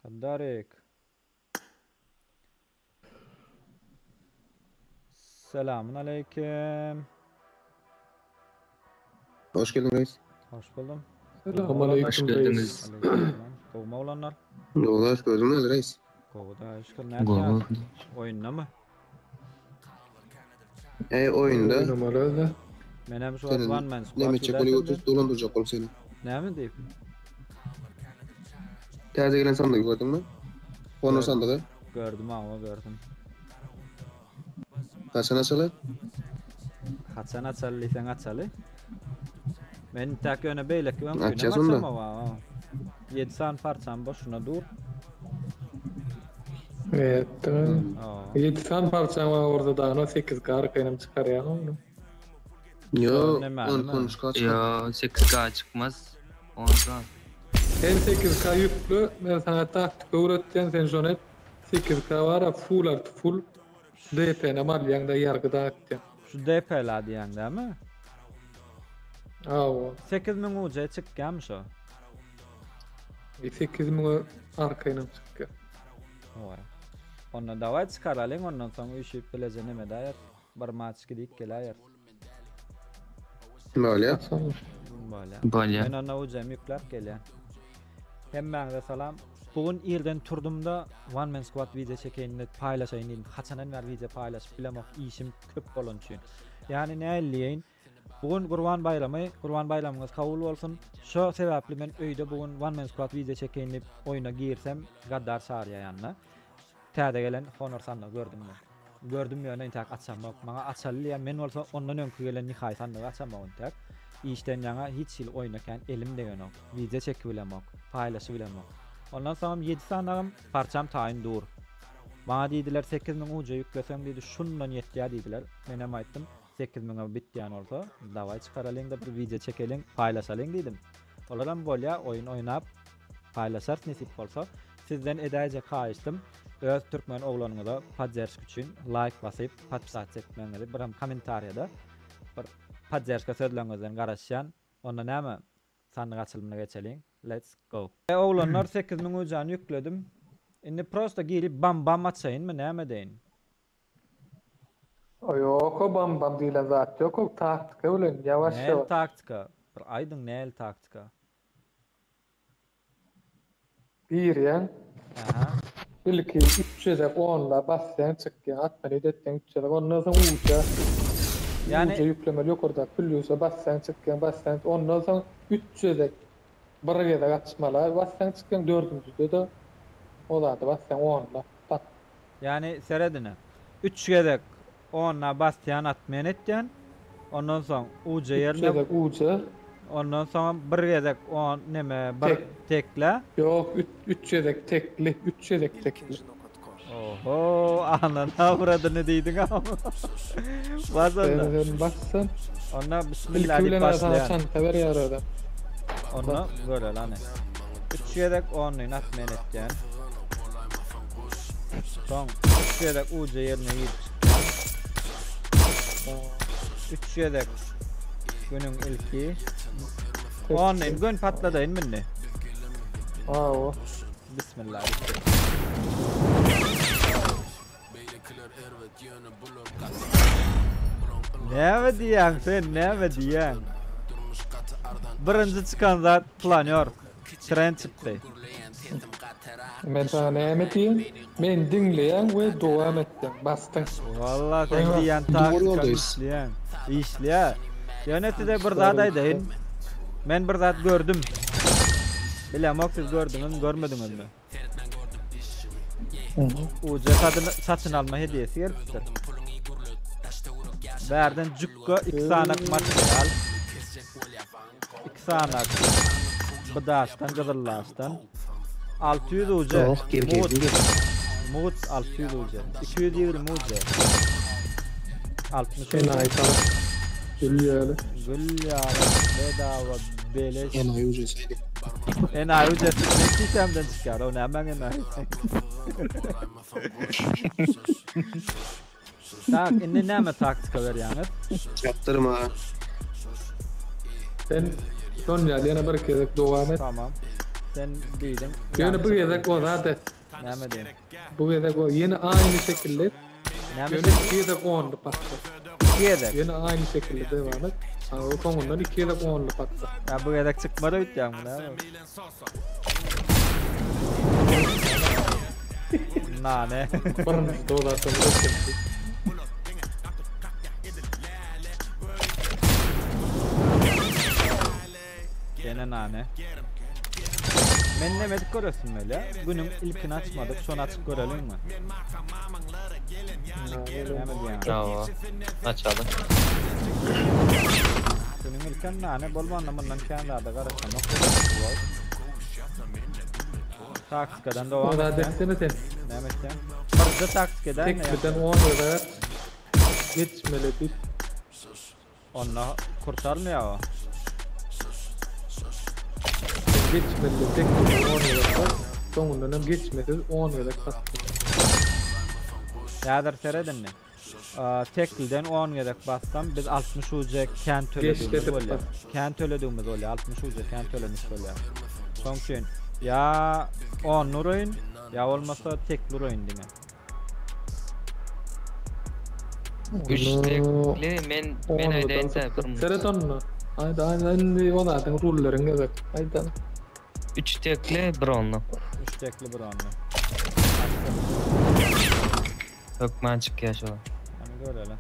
Kaddarik. Selamun aleyküm. Hoş geldin reis. Hoş buldum. Hoş Selamünaleyküm reis. geldiniz. Aleykümselam. Kovma olanlar. Yoldaş gördünüz reis. Kovda şükür ne Gogo. yapıyor? Oyunla mı? Oyunda Oynamalı da. Menem şu senin one man squad. Nemetçe kolu götürüp dolandıracak ol seni. Ne mi deyip? Terze gelen sandığı gördün mü? Honor Evet. sandığı. Gördüm ama gördüm. Kaçan açılı? Kaçan açalı, sen açalı. Ben tek yöne beylek ben Açacağız oynamazsam onu da. ama. 7 san parçam boşuna dur. Evet. Aa. 7 tane parçam var orada da. 8K arkayına çıkar yani onu. Yo, Ne 10 ma'lum, konuş kaç. Ya 8K çıkmaz. Ondan. Hem 8K yüklü. Ben sana taktik öğreteceğim. Sen şu net 8K var. Full artı full. DP'ne mal yanında yargıda atacaksın. Şu DP'la diyen değil mi? Aa, 8000 uca çıkmış o. 8.000 arkayına çıkar. Vay. Ondan davat çıkaralım ondan sonra üşüyüp bileceğine mi dair? Bir maç gidik gelir. Böyle ya. Sonra. Böyle. Böyle. Ben ona ucam yükler geliyor. Hem ben de salam. Bugün ilden turdumda One Man Squad video çekeyim paylaşayım dedim. Haçanan ver video paylaşıp bilemek işim köp bolun için. Yani ne elleyin? Bugün Kurban Bayramı, Kurban Bayramınız kabul olsun. Şu sebeple ben öyde bugün One Man Squad video çekeyim deyip oyuna girsem Gaddar Sarıya yanına. Täze gelen Honor sandığı gördüm ben. Gördüm ya ne tak açsam bak bana açalı ya men olsa ondan önkü gelen Nihai sandığı açsam on tak. İşten yana hiç yıl oynaken elim degen ok. Video çekibilem ok. Paylaşıbilem ok. Ondan sonra 7 sandığım parçam tayin dur. Bana dediler 8000 uca yüklesem dedi şundan yetti ya dediler. Ben hem aytdım 8000'e bittiyen olsa davay çıkaralım da bir video çekelim paylaşalım dedim. Oladan böyle oyun oynap paylaşar nasip olsa sizden edecek kayıştım. Öz Türkmen oğlanıza Padzersk için like basıp patlat etmenizi bir komentariyada bir Padzersk'a sözlerinizden garaşyan onda näme sandık açılımına geçelim. Let's go. Oğlanlar 8000 ucağını yükledim. Şimdi prosta girip bam bam açayın mı näme deyin? O yok o bam değil zat. Yok o taktik öyle yavaş Nel yavaş. taktika. Bir aydın nel taktika. Bir ya. Aha. İlki 310'la bassan çıkıyor. Atmayı detten 300'e. Ondan sonra uca. Yani- Uca yüklemeli yok orada. Püllüyse bassan çıkıyor. Bassan ondan sonra 300'e. Bir de kaçmalar. Bassan çıkıyor 400'de de. O da bassan 10'la. Pat. Yani seredine 3 gedek 10'la bastiyan atmayan etken ondan sonra uca yerine 300'e uca. ondan sonra bir gedek 10 neme bir Tek. tekle. Yok 300'e tekli. 300'e tekli. Oho anana buradını deydin ama. Vazanda. Sen bassan. Ona bismillah İlki deyip bile sana başlayan. çanta ver ya arada. Onu böyle lan. 3 gedek 10'unu atmayan etken. Son 3 gedek uca yerine git. 3 gedek günün ilki. 10'un gün patladayın minni. Aa o. Bismillah. Ne diyen sen ne diyen? Birinci çıkan zat planör. Tren çıktı. Ben sana ne diyeyim? Ben dinleyen ve devam ettim. Bastın. Vallahi sen Eyvah, diyen doğru taktik yoldayız. işleyen. İşleyen. Yönetide bir zadaydayın. Ben bir zat gördüm. Bilemok siz gördünüz görmediniz mi? Uca satın alma hediyesi gelmiştir. Verden cukka 2 sanak material. 2 sanak bıdaştan gıdırlaştan. 600 uca. Oh, gel. Mut 600 uca. 220 uca. 60 En uca. ait alıp. Gülüyor. Gül ya bedava beleş. En ayı ucasıydı. Enayi ucası ne sistemden çıkar o ne hemen enayi. Tak inni näme taktika berýäňiz? Yaptırma. Ben son ya yana bir kere devam et. Tamam. Sen diýdiň. Ýöne bu gezek o zaten. Näme diýin? Bu gezek o yine aynı şekilde. Näme Yöne diýin? 2 gezek 10'lu patsa. Giyedek. Yine aynı şekilde devam et. O sonundan 2 gezek 10'lu patsa. Ya bu yedek çıkmadı bitýän bu näme? Nane. Birinci de o zaten öteki. Gene nane. Men nemedik görüyorsun böyle. Günün ilkini açmadık, sonra açıp görelim mi? Näme diýen? Bravo. Açalım. Günün ilkin nane bolmandan bundan kändarda garaşamak. Taksikadan O devam da etsen. desene sen. Näme etsen? Barda taksikadan ne Tekbiden 10 kadar geçmeli bir. Onunla kurtarmıyor o. Geçmeli tekbiden 10 kadar bas. Sonundan hem geçmedi 10 kadar bas. Yadır seredin mi? Tekliden 10 yedek bassam biz 60 uca kent ölediğimiz Geçletip oluyor. bas. Kent ölediğimiz oluyor. 60 uca kent ölemiş oluyor. Son için ya 10 nurayın ya olmasa tek nurayın dine. 3 tekli men aýdaýynsa Seret onu. Ayda o zaten rullerin gezek. Aydan. 3 tekli 1 onlu. 3 tekli bir anlı. Hökmen çıkýar şo. Hani görelim.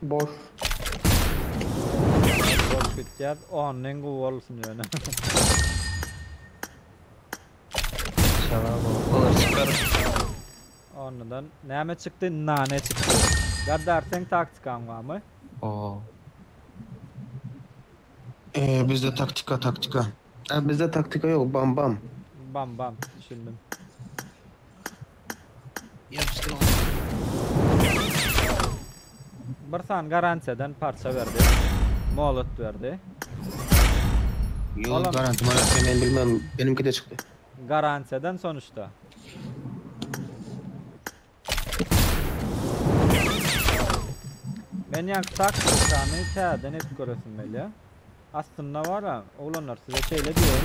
Boş. Boş bitýär. 10'ның guw bolsun ýöne. İnşallah bu olur çıkar. Ondan näme çykdy? Nane çykdy. Gaddar sen taktikan barmy? Oo. Bizde taktika. Bizde taktika yok, bam bam. Bam bam düşündüm. Yapıştır. Bir san garansiyadan parça verdi. Molot verdi. Yok Oğlum. garanti ben bilmem, benimki de çıktı. Garansiyadan sonuçta. Men ýa taktikany täden etip göresim belli. Aslında var ha, oğlanlar size şeýle diýeň.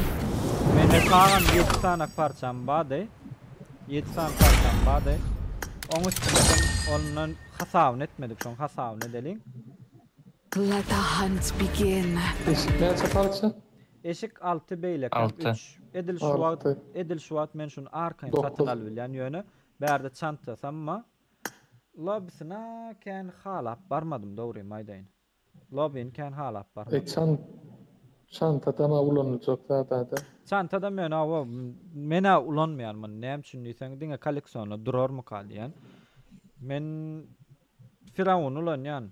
Mende kalan 7 tane parçam bady. 7 tane parçam bady. Oň üstünden onun hasabyny etmedik, şoň hasabyny edelim. Let the hunt begin. Eşik ne çaparça? Eşik 6 beýlek, Altı. 3. Edil şuwat, Altı. edil şuwat men şunu arkaň Dokuz. satyn alyp bilýän ýöne. Bärde çanta samma. Lobby'sine kän halap barmadım dogry maýdaýyn. Lobby'ni kän halap barmadım. Çantada ma ulanacak zaten. Çantada mena ulanmaýarmyn. Näme üçin diýseň diňe kolleksiýonda durarmy kalýan. Men Firavun ulanýan.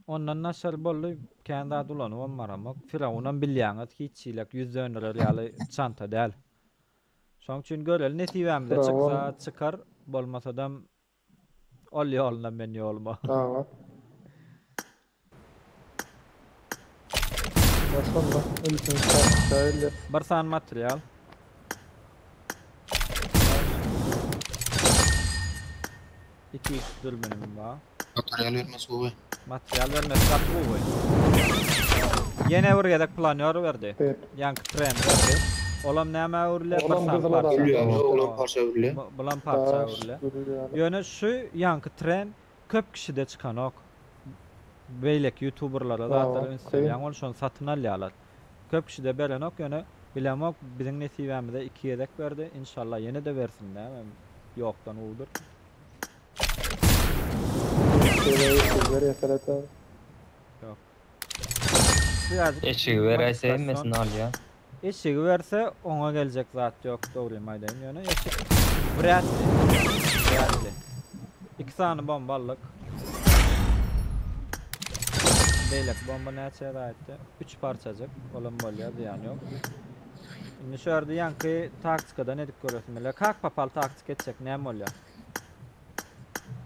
Ondan naşar boldy kända ulanyp olmaramak. Firavundan bilýäňiz hiççilek 100 döner ýaly çanta däl. Şoň üçin göreli netibämizde Firavun. çyksa çykar, bolmasada ol ýolundan men ýoluma. Tamam. Sonra ölçün şöyle. Bir san material. İki dürbünüm var. Materyal vermez bu. Material vermez kapı bu. Yine bir yedek planör verdi. Evet. Yankı tren verdi. Olam näme urle bir Olam san kızıla da parça. Ölüyor, olan parça öyle. Bulan parça urle. Yöne şu yankı tren köp kişide çıkan ok. Beylek youtuberlara da Tamam, hatta Instagram ol şonu satın alýarlar. Köp kişide beren ok yöne bilemok biziň nesibämizde 2 yedek verdi. İnşallah yine de versin näme. Yoktan uldur. Yok. Birazcık Eşigi veräýse motivasyon- emmesin al ya. Eşigi verse ona gelecek zat yok dogry maýdaýyn ýöne. Eşik brätli. Brätli. 2 sany bombalyk. Beýlek bomba näçe raýatdy? 3 parçajyk. Olam bolýar diýen ýok. Indi şu ýerde ýanky taktikadan edip göresim. Kak papal taktik etjek näme bolýar?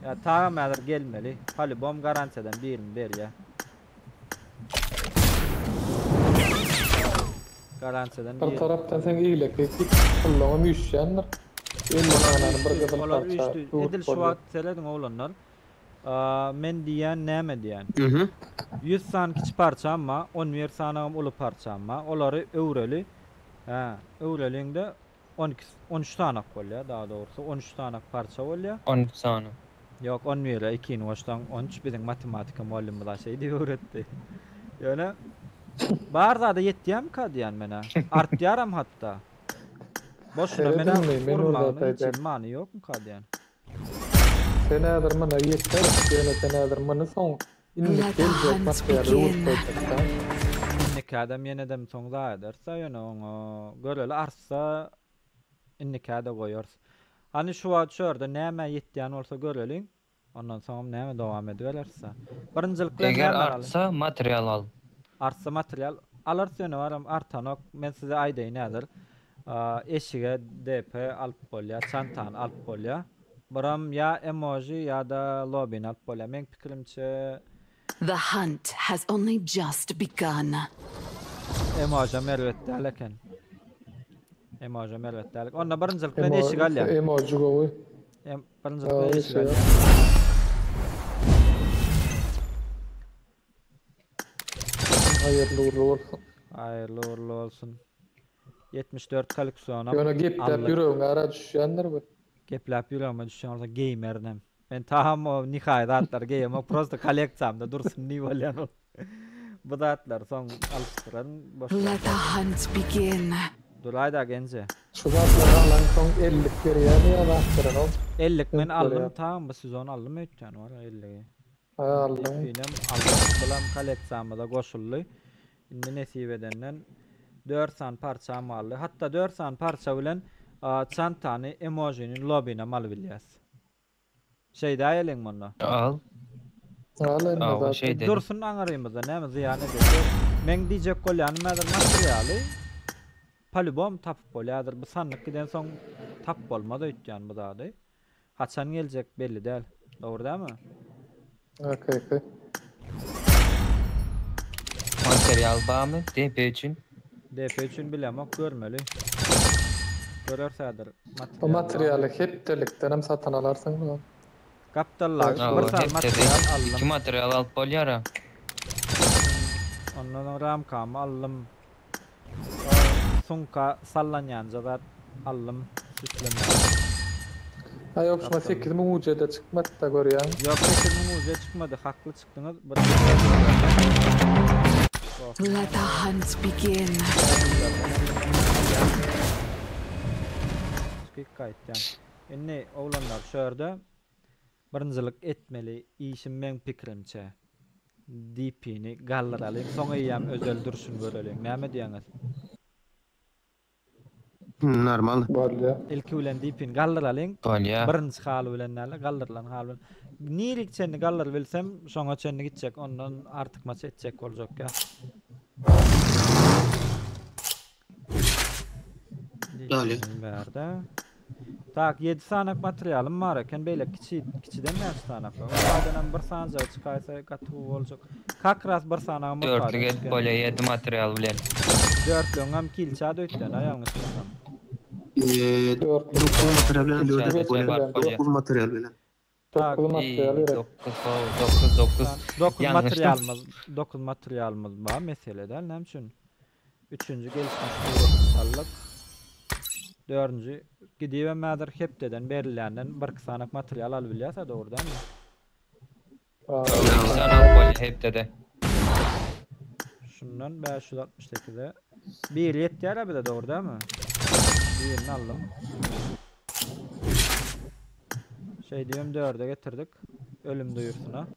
Ya tağa mädir gelmeli. Hali bom garansiyadan birini berýär. Garansiyadan Bir bir. taraftan sen iyilek ekip kullanma müşyanlar. Elmananyň bir gyzyl Olar parça. üçtü. Edil şu wagt seledin oğlanlar. Men diýen näme diýen? 100 san kiçi parça amma 11 sanam uly parça amma olary öwreli. Ha, öwreliňde 12 13 tanak bolýar, daha dogrusu 13 tanak parça bolýar. 13 sany. Yok 11 2-ni başdan 13 bizim matematika muallimi da şey diýip öğretdi. Ýöne bar zada ýetýär ka diýen mene. Artýaram hatta. Boşuna mene Men orada urmanyň taýdan. hiç many ýokmy ka diýen. Sen äder mana ýetler, sen äder mana soň inlik Let the geljek hunt materialy begin. urtaýdak. İnnik adam ýene-dem soňda ederse ýöne oňa göreli arsa innik ada goýars. Hani şu wagt şurda näme ýetýän bolsa göreliň. Ondan soň näme dowam edilerse. Birinjilik bilen Eger näme alyň? artsa material al. Arsa material alarsa ýöne baram artanok men size aýdaýyn nädir? Eşige DP alyp bolýar, çantany alyp bolýar. Baram ya emoji ya da lobbyni alyp bolýar. Men pikirimçe The hunt has only just begun. emoji merwetde aleken. Emoji merwetde alek. Onda birinjilik bilen eşik alýar. Emoji gowy. Birinjilik bilen eşik alýar. Hayırlı uğurlu olsun. Hayırlı uğurlu olsun. 74 koleksiyonum. Ýöne gepläp ýüregiňe ara düşýändir bu. Gepläp ýüregime düşýän bolsa gamernem. Ben taham o nihaýat atlar geyem, o prosto kolleksiyamda dursun ni bolýan ol. Bu datlar soň alıştyran boş. Let the hunt begin. Duraýda gençe. Şu zatlar alan soň 50 berýär ýa wagtlaryň. 50 men Yok, aldım ya. tamam bu sezon aldım ötýän var 50. Aldım. Benim aldım bilen kolleksiyamda goşuldy. Indi nesip edenden 4 san parça maly. Hatta 4 san parça bilen çantany emojinin lobbyna mal bilýäs. Şey daýelyň munda. Al. Alın Aa, o zaten. şey dedim. Dursun aňarymyzda näme ziýan edýär. Men diýjek bolýan mäder materialy palibom tapyp bolýardyr. Bu sanlyk giden soň tap bolmady ötýän bu dady. Haçan geljek belli däl. Dogry dämi? Okey. Material barmy? DP üçin. DP üçin bilemok görmeli. Görersädir O materialy hep delikden hem satyn alarsyň bu. Kaptallar Aa, bir o san hep material dedi. aldım. 2 material alyp bolýar. Ondan soň ramkamy aldım. Sunka sallanýan zat aldım. Süsleme. Ay opşma 8000 ucada çykmady da görýän. Yok kesin muze çıkmadı. Haklı çıktınız. Let the hunt begin. Kayıttan. Enne oğlanlar şöyle birinjilik etmeli. İşim men pikirimçe. DP'ni gallaralyň. Soňa ýam özel durşun görelim. Näme diýäňiz? Normal. Bolýar. Ilki bilen DP'ni gallaralyň. Bolýar. Birinji haly bilen näle gallaralan haly bilen. Nirik çenni gallar bilsem şoňa çenni gitjek. Ondan artykma etjek boljak ya. Öyle. Berde. Tak 7 sanak materialım var eken beýle kiçiden näçe sanak bar. Oňdan bir sanca çykaýsa gaty boljak. Kakras bir sanagym bar. 4'lüge bolýar 7 material bilen. 4'lüňem kilçä döýtden aýaňyz. 9 material bilen Güzel, 4 güzel, bolýar. bolýar. 9 material bilen. Tak, Dokuz material ýerek. 9 9 materialymyz bar meselede näme üçin? 3-nji gelişmişlik. 4-nji gidiýe mäder hepdeden berilenden bir sanak material alyp bilýärse dogry dämi? hepde. Şundan 568'e 1 ýetýär bir de dogry dämi? 1'ni aldım. Şey diýem 4'e getirdik. Ölüm duyursuna.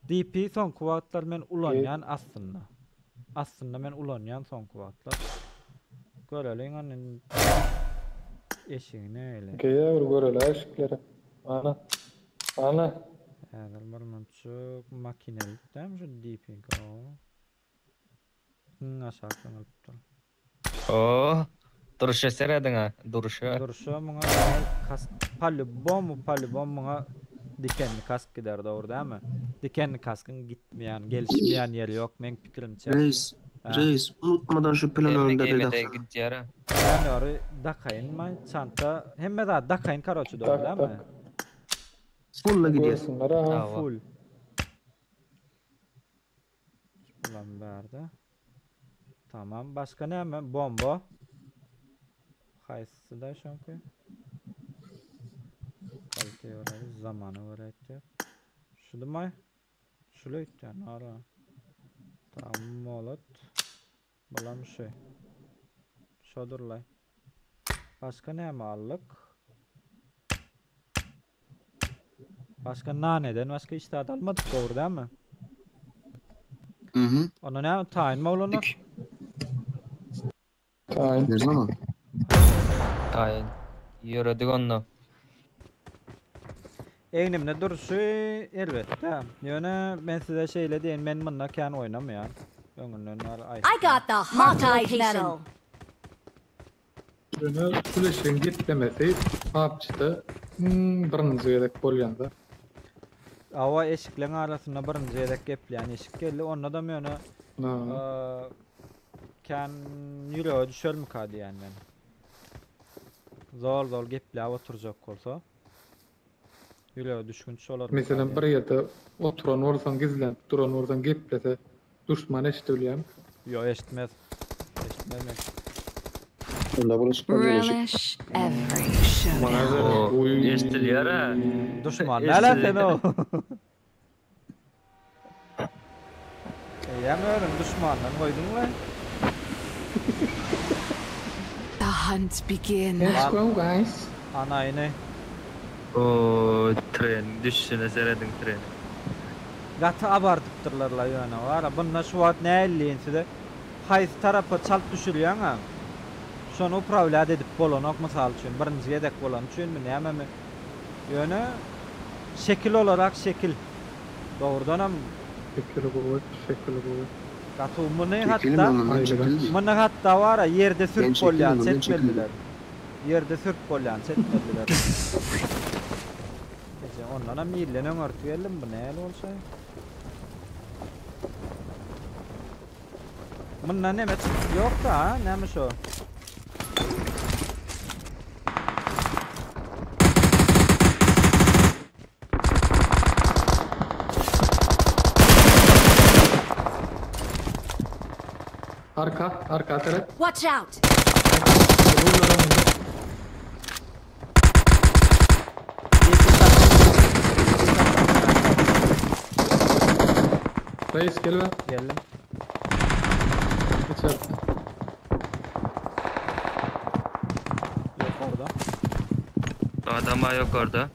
DP son kuwatlar men ulanýan aslında. Aslında men ulanýan son kuwatlar. Göreliň anyň eşigine öyle. Geýär göreler eşikleri. Ana. Häzir bir munçuk makinelik dämi şu DP go. Aşağı alypdyr. Oh, duruşa serediň ha, duruşa. Durşa muňa kask palibom muňa dikenli kask gider dogry dämi? Dikenli kaskyn gitmeýän, gelişmeýän ýeri ýok men pikirimçe. Reis. Reis, unutmadan şu plan önünde Emde dedik. gidýär. Ben oraya dakayın mı? Çanta hem de dakayın karoçu doğru değil mi? Fulla gidiyoruz. Görsünler ha. Ava. Full. Ulan verdi. Tamam. Başka ne mi? Bomba. Haysı da şansı. Kalite orayı zamanı var etti. Şu da mı? Şöyle itti. Nara. Tamam molot. Balam şey. Şodurlay. Başka ne mi aldık? Başka naneden başka işte almadık doğru değil mi? Hı. Ona ne tayin mi olunur? Tayin. Ne zaman? Taýin. Yöredik onu. Eynimde duruşu elbette. Yani ben size şeyle deyin ben bununla kan oynamayan. Öngünün var ay. I got the hot location. Bunu süleşin gitlemesi apçıda birinci gerek bolýanda. Ava eşiklerin arasında birinci yedek gepleyen eşik geldi. Onda da yani kan yüreğe düşer mi kadı yani ben. Zor geple oturacak olsa. Yüreğe düşkünçü olur mu? Mesela bir ýerde oturan orsan gizlenip duran orsan geplese düşman eşitbilýär. Yo eşitmez. Eşitmez. Onda burası kalıyorsun. Relish every showdown. O eşitliyor ha. Düşman ne lan sen o? Yemiyorum düşmandan koydun lan. The hunt begins. Let's go guys. Anayını. O tren düşüşüne seredin tren. Gatı abartıptırlar la yani. Var bununla şu vat ne elliyin size. Hayız tarafı çalt düşürüyor ha. Şonu upravlad edip bolonok misal üçün. Birinci yedek bolan üçün mü neyme mi? Yani şekil olarak şekil. Doğrudan hem Şekilli bu. gatı bunu Çekili mi hatta ondan çekili değil. bunu hatta var ya yerde Ben sürüp çekildim, bolyan ben setmediler. Yerde sürüp bolyan setmediler. Gece ondan hem yillenen örtüyelim bu ne el olsa. Bundan ne met yok da ha neymiş o? Arka taraf. Watch out! Reis gel be. Geldim. İçer. Yok orada. Adam yok orada.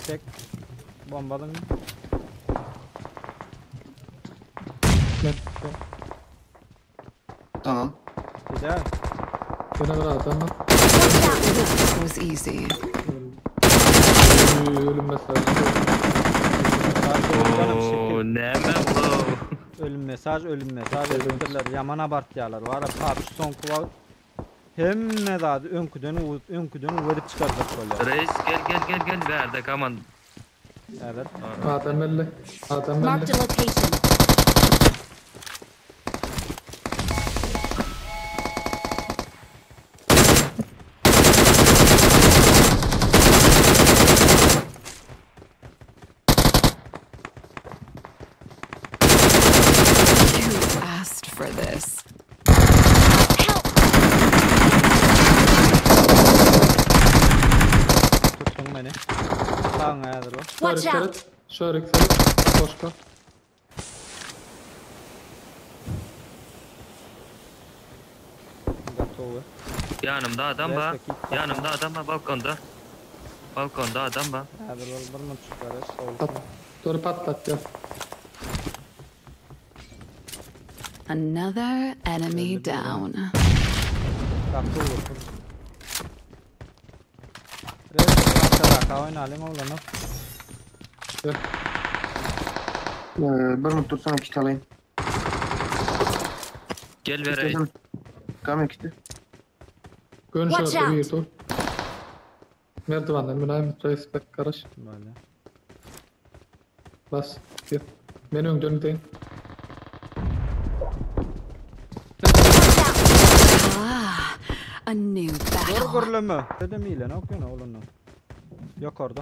Çek. Bombalın. Tamam. Güzel. Gene bir adam var. Watch out! This was easy. Ölüm mesajı. O neme bu? Ölüm mesaj edipdirler. Yaman abartýarlar. Wara PUBG son kuwa hemme zady öňküden verip çykarjak bolýar. Reis gel berde kaman. Evet. Adam belli. Marked a location. You asked for this. Tutdun beni. Sağına yadır o. Watch out! Şörik. Boşka. Gatowy. Yanımda adam var. Yanımda adam var balkonda. Balkonda adam var. Yadır ol bir mut çykarys. Pat. Dur patlat ya. Another enemy down. Gatowy. Arkada oynayalım oğlum. Bir mut dursana kit alayım. Gel ve reis. İstedim. Kamer kiti. Gön Watch şöyle out. bir dur. Merdivenden mülayim reis bek karış. Böyle. Bas. Gel. Men öňden deň. Ah, a new battle. Gurgurlama. Dedim ile ne okuyorsun oğlum? Yok orada.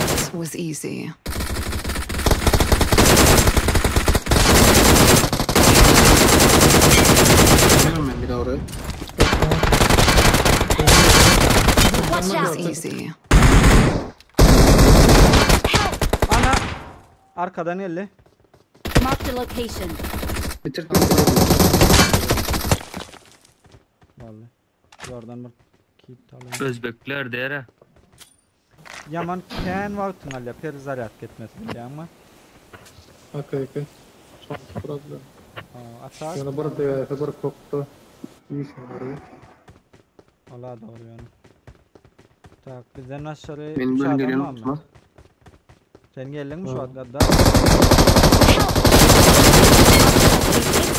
This was easy. Geliyorum ben bir daha oraya. This was easy. Ana. Arkadan elle. Mark the location. Bitirdim. Vallahi. Oradan bir kit alayım. Özbekler dere. Yaman ken vaktın alya per zaryat ketmesin ama. Okey. Çok problem. Atak. Yana bir koktu. İyi şey Allah doğru yani. Tak bizden aşağıya Benim şu böyle adam geliyorum var mı? tutma. Sen geldin mi şu adada?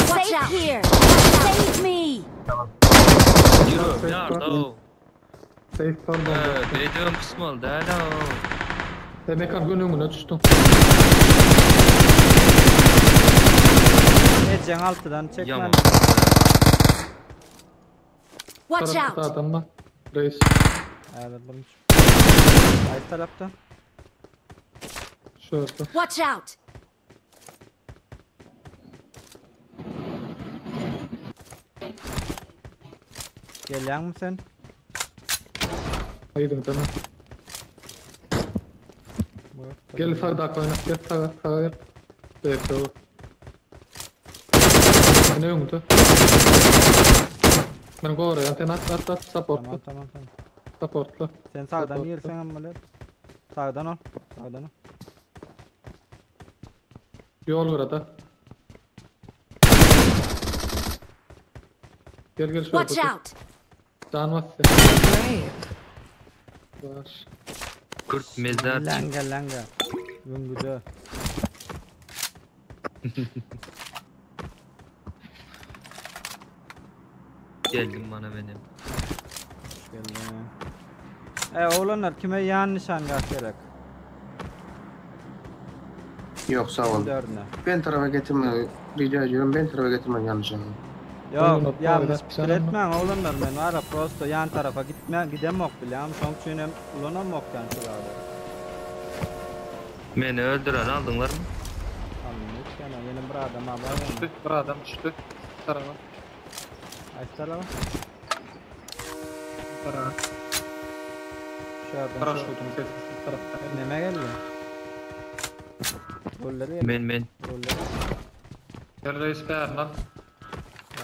Watch out here. Save me. Yürü. Nerede o? Safe pardon. Dediğim kısmı oldu. Alo. Demek ki önüne düştüm. Ecen altıdan çekmen. Yaman. Watch Tarafta out. adam var. Reis. Evet bulmuş. Ay tarafta. Şurada. Watch out. Gelen mi sen? Haydi tamam. Buyur. Gel sağda koyna. Gel sağa gel. Bekle o. Ne yoktu? Ben oraya sen at supportla. Tamam. Supportla. Sen sağdan Support. yersen ama lan. Sağdan ol. Sağdan ol. Yol burada. Gel şurada. Watch out. Can var Brave. Baş. Kurt mezar. Langa. Yungucu. Geldim bana benim. Geldin. Oğlanlar kime yan nişangah gerek? Yok sağ ol. Dördüne. Ben tarafa getirme. Rica ediyorum. Ben tarafa getirme yanlış anlamda. Yok Oğlum, yanlış abi, fikir etmem oğlanlar ben var ya prosto yan tarafa gidemok bile ama son çünem ulanamok yani şurada. Beni öldüren aldınlar mı? Anladım hiç yani yeni bir adam haber var. Bir adam düştü. Tarafa. Açsana bak. Tarafa. Şuradan şu Paraşütün sesi taraftan. neme geldi? Rolleri geldi. Men. Rolleri. Gel reis beğenmem.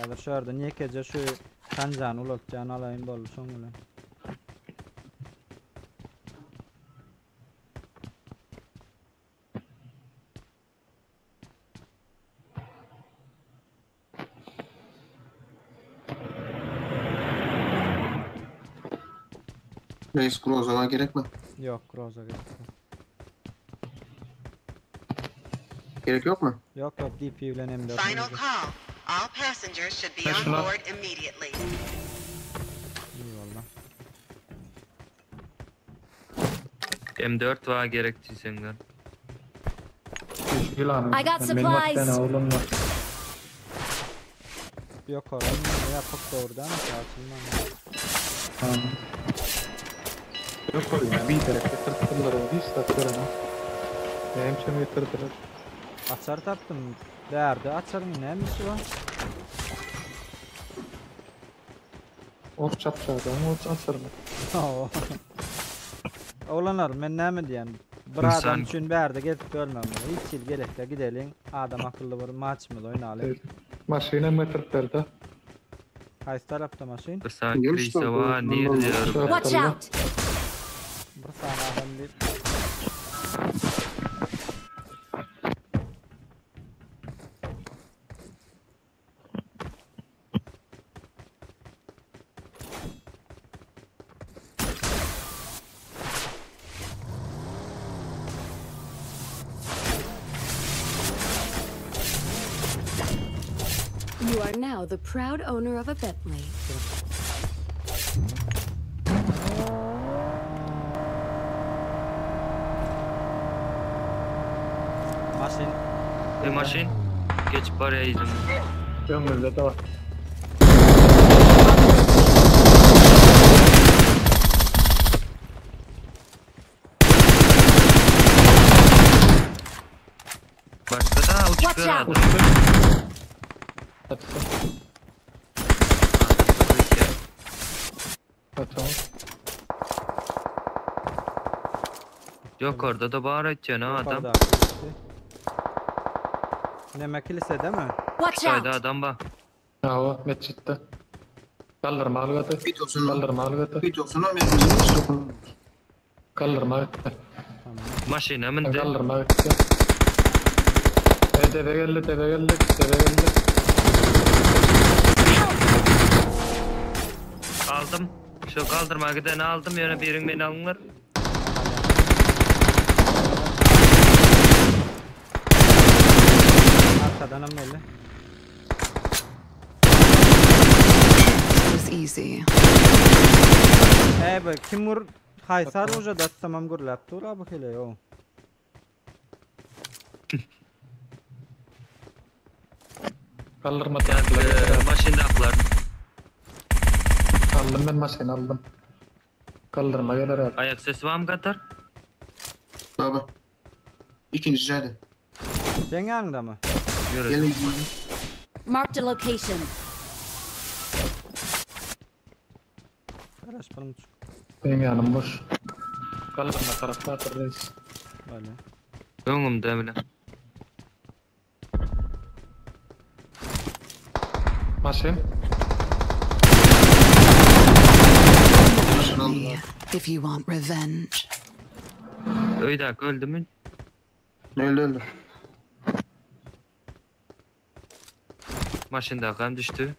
Ya da şurada niye gece şu kancan ulatacağını alayım bol son ulan. Reis Groza'na gerek mi? Yok Roza gerek. Gerek yok mu? Yok DP ile M4. Final call. All passengers should be on board immediately. İyi valla. M4 var gerekti senden. Yılanım. I got supplies. Oğlum var. Yok oran yapıp doğrudan açılmam. Tamam. Yok oğlum ya. Bir tarafta tırtırlar oldu. Hiç tatlılar ama. Benim için bir tırtırlar. Açar taptım. Değerdi açarım neymiş o? Of çapşadı ama o açarım. Oğlanlar ben ne mi diyeyim? Bir İnsan- adam için bir yerde gelip görmem. Hiç il gerek de gidelim. Adam akıllı bir maç mı oynayalım. Maşine mi tırtırdı? Kaç tarafta maşin? Bir sanki Görüş ise tabii. var Normal. diyorum. Watch out. Bir tane adam bir... You are now the proud owner of a Bentley. Bir maşin. Geçip var ya izin. Öňümizde de var. Başka da uçuyor Watch out. adam. Kaçalım. Yok orada da bağır edeceksin ha adam. Yukarıda. Neme kilise değil mi? Watch Sayda out! adam bak. Ava mescitte. Kaldırma algatı. Bit olsun. Kaldırma algatı. Bit olsun ama bizim hiç dokunmuyor. Kaldırma algatı. Maşine mindi. Kaldırma algatı. Deve geldi, deve geldi, deve geldi. Aldım. Şu kaldırma gideni aldım. Yine birin beni alınır. Arkadan belli. It was easy. Bak kim vur? Haysar hoca da tamam gurlap dur abi hele yo. Kaldırma Yani maşinde aklar. aldım ben maşını aldım. Kaldırma gelir abi. Ayak sesi var mı Katar? Baba. İkinci cade. Sen yanında mı? Yürü. Gelin. Marked a location. Araç bana çık. Benim yanım boş. Kaldırma tarafta atır reis. Böyle. Önümde emine. Maşın. Me, if you want revenge. Öydak öldü mü? Öldü. Maşında kan düştü.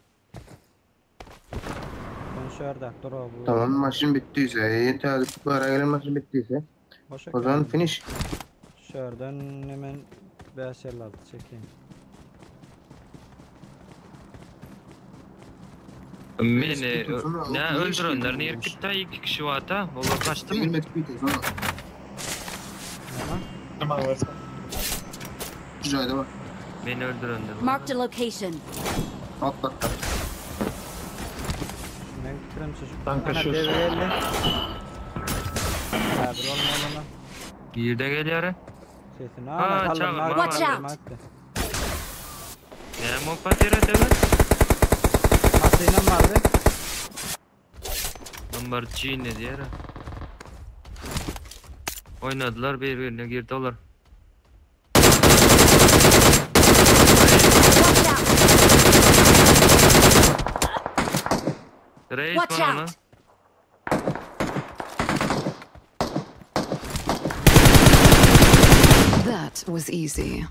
Ben şurada dur abi. Tamam maçın bittiyse, yeter bu ara gelen maçın bittiyse Boşa o zaman finish. Şuradan hemen BSL çekeyim. Beni ne öldürenler niye gitti? 2 kişi var da. Onlar kaçtı mı? Bilmedik bitti sonra. Ama Tamam versin. Cade var. Beni öldürenler. Marked a location. Atlattı. ben gittirim çocuk. Danke Ana schön. devreli. Ya bir olma. Bir de geliyor. Sesini Ha, ala çağırma, Watch out. Ne mopatira evet. Masayla vardı. Number G ne diyor? Oynadılar birbirine girdiler. Watch out! Reis Watch bana. out. That was easy.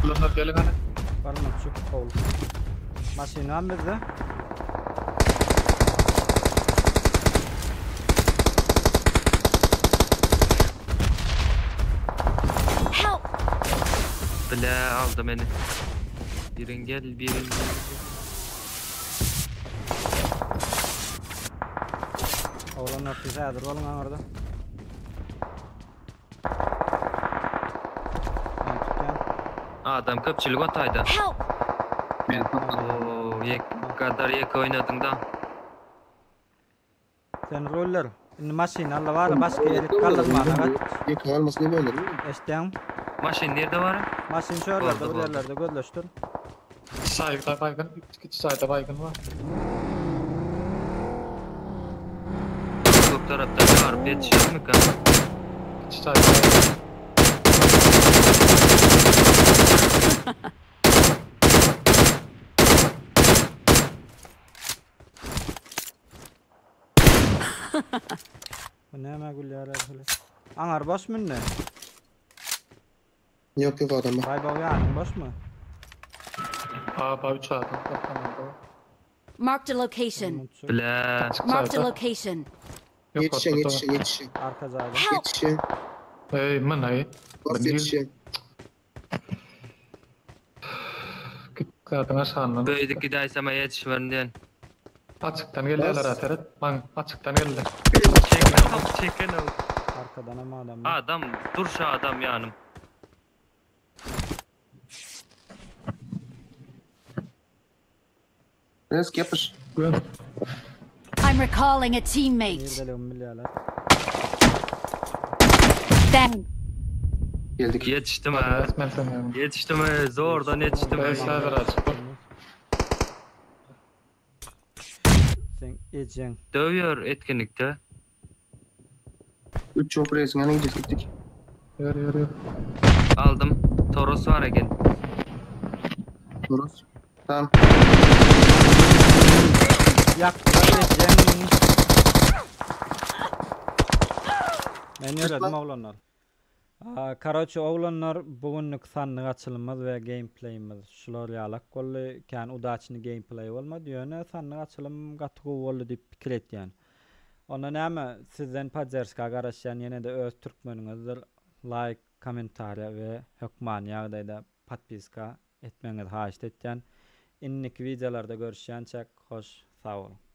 Kullanır gelin hani. Var mı çok kol. Masayla bizde. Help! Bile aldı beni. Birin gel, birin gel. Oğlan ofise dur oğlum orada. Adam köpçülük ataydı. Help! Oo, kadar yek oynadın da. Sen roller. Şimdi masayla Allah var başka yeri kaldırma. Evet. Yakın almasını böyle değil mi? İşte Maşin nerede var? masin şuralarda Oldu, bu yerlerde gözleştir. Sayıda baygın. İki sayıda baygın var. Bu tarafta var. Yetişir mi kan? İki sayıda baygın. Bu ne megul ya böyle. Anar boş mu ne? Yok yok adam var. Bay bay yani boş mu? Aa, 3 adam. Tamam. Marked a location. Bile. Marked a location. Yetişen. Arka zaten. Help! Yetişen. Hey, man hey. Bas yetişen. Kadına şanlı. Böyledik gideysem yetişmem diyen. Açıktan geldiler ateret. Man açıktan geldi. Çeken al. Arka arkadan ama adam. Adam dur şu adam yanım. Reis yapış. I'm recalling a teammate. Nerede milyalar? Thank. Geldik. Yetiştim ha. Resmen sen yani. Yetiştim ha. Zordan yetiştim ha. Sayılar açık. Sen ecen. Dövüyor etkinlikte. 3 çok reisin yanına gideceğiz gittik. Yürü. Aldım. Toros var egen. Duruz. Tamam. Yaktılar ecen. Men yöredim oğlanlar. Karaçı oğlanlar bugünlük sanlyk açılymyz we gameplayimiz şular ýalak golly kan udaçyny gameplay bolmady ýöne sanlyk açylym gatgy boldy diýip pikir etýän. Onda näme sizden Pajerska garaşan ýene-de öz türkmeniňizdir. Like, kommentariýa we hökman ýagdaýda podpiska etmeňizi haýyş etýän. Inniki videolarda görüşýänçek hoş, sag bolun.